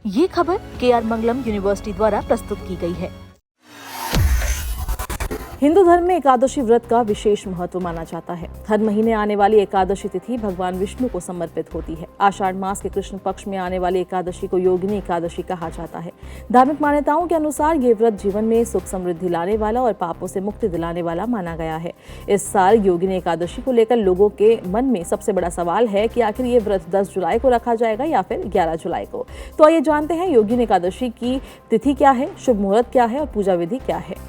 ये खबर KR मंगलम university द्वारा प्रस्तुत की गई है। हिंदू धर्म में एकादशी व्रत का विशेष महत्व माना जाता है। हर महीने आने वाली एकादशी तिथि भगवान विष्णु को समर्पित होती है। आषाढ़ मास के कृष्ण पक्ष में आने वाली एकादशी को योगिनी एकादशी कहा जाता है। धार्मिक मान्यताओं के अनुसार ये व्रत जीवन में सुख समृद्धि लाने वाला और पापों से मुक्ति दिलाने वाला माना गया है। इस साल योगिनी एकादशी को लेकर लोगों के मन में सबसे बड़ा सवाल है कि आखिर ये व्रत 10 जुलाई को रखा जाएगा या फिर 11 जुलाई को। तो आइए जानते हैं योगिनी एकादशी की तिथि क्या है, शुभ मुहूर्त क्या है और पूजा विधि क्या है।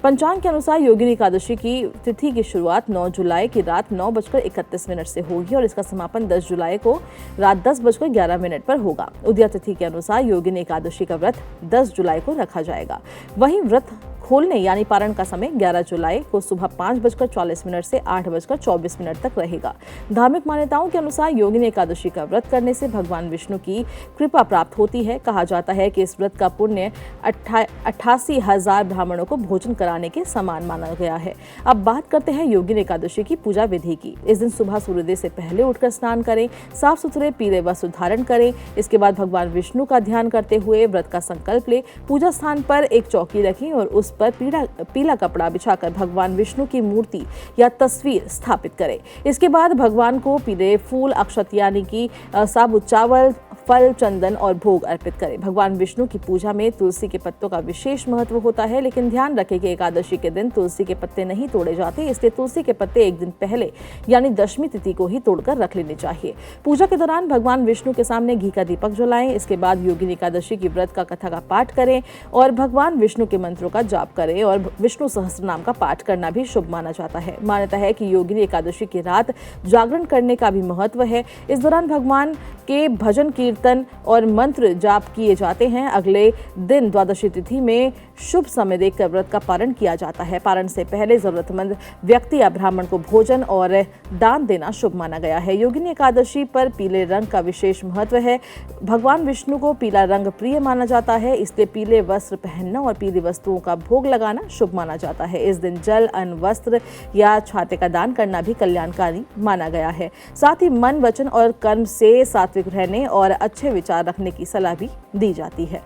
पंचांग के अनुसार योगिनी एकादशी की तिथि की शुरुआत 9 जुलाई की रात 9:31 से होगी और इसका समापन 10 जुलाई को रात 10:11 पर होगा। उदया तिथि के अनुसार योगिनी एकादशी का व्रत 10 जुलाई को रखा जाएगा। वहीं व्रत खोलने यानी पारण का समय 11 जुलाई को सुबह 5:40 से 8:24 तक रहेगा। धार्मिक मान्यताओं के अनुसार योगिनी एकादशी का व्रत करने से भगवान विष्णु की कृपा प्राप्त होती है। कहा जाता है कि इस व्रत का पुण्य 88,000 ब्राह्मणों को भोजन कराने के समान माना गया है। अब बात करते हैं योगिनी एकादशी की पूजा विधि की। इस दिन सुबह सूर्योदय से पहले उठकर स्नान करें, साफ सुथरे पीले वस्त्र धारण करें। इसके बाद भगवान विष्णु का ध्यान करते हुए व्रत का संकल्प लें। पूजा स्थान पर एक चौकी रखें और उस पर पीला कपड़ा बिछाकर भगवान विष्णु की मूर्ति या तस्वीर स्थापित करें। इसके बाद भगवान को पीले फूल, अक्षत यानी कि साबुत चावल, फल, चंदन और भोग अर्पित करें। भगवान विष्णु की पूजा में तुलसी के पत्तों का विशेष महत्व होता है, लेकिन ध्यान रखें कि एकादशी के दिन तुलसी के पत्ते नहीं तोड़े जाते, इसलिए तुलसी के पत्ते एक दिन पहले यानी दशमी तिथि को ही तोड़कर रख लेने चाहिए। पूजा के दौरान भगवान विष्णु के सामने घी का दीपक जलाएं। इसके बाद योगिनी एकादशी की व्रत का कथा का पाठ करें और भगवान विष्णु के मंत्रों का जाप करें और विष्णु सहस्त्रनाम का पाठ करना भी शुभ माना जाता है। मान्यता है कि योगिनी एकादशी की रात जागरण करने का भी महत्व है। इस दौरान भगवान के भजन, कीर्तन और मंत्र जाप किए जाते हैं। अगले दिन द्वादशी तिथि में शुभ समय देखकर व्रत का पारण किया जाता है। पारण से पहले जरूरतमंद व्यक्ति या ब्राह्मण को भोजन और दान देना शुभ माना गया है। योगिनी एकादशी पर पीले रंग का विशेष महत्व है। भगवान विष्णु को पीला रंग प्रिय माना जाता है, इसलिए पीले वस्त्र पहनना और पीली वस्तुओं का भोग लगाना शुभ माना जाता है। इस दिन जल, अन्न, वस्त्र या छाते का दान करना भी कल्याणकारी माना गया है। साथ ही मन, वचन और कर्म से सात्विक रहने और अच्छे विचार रखने की सलाह भी दी जाती है।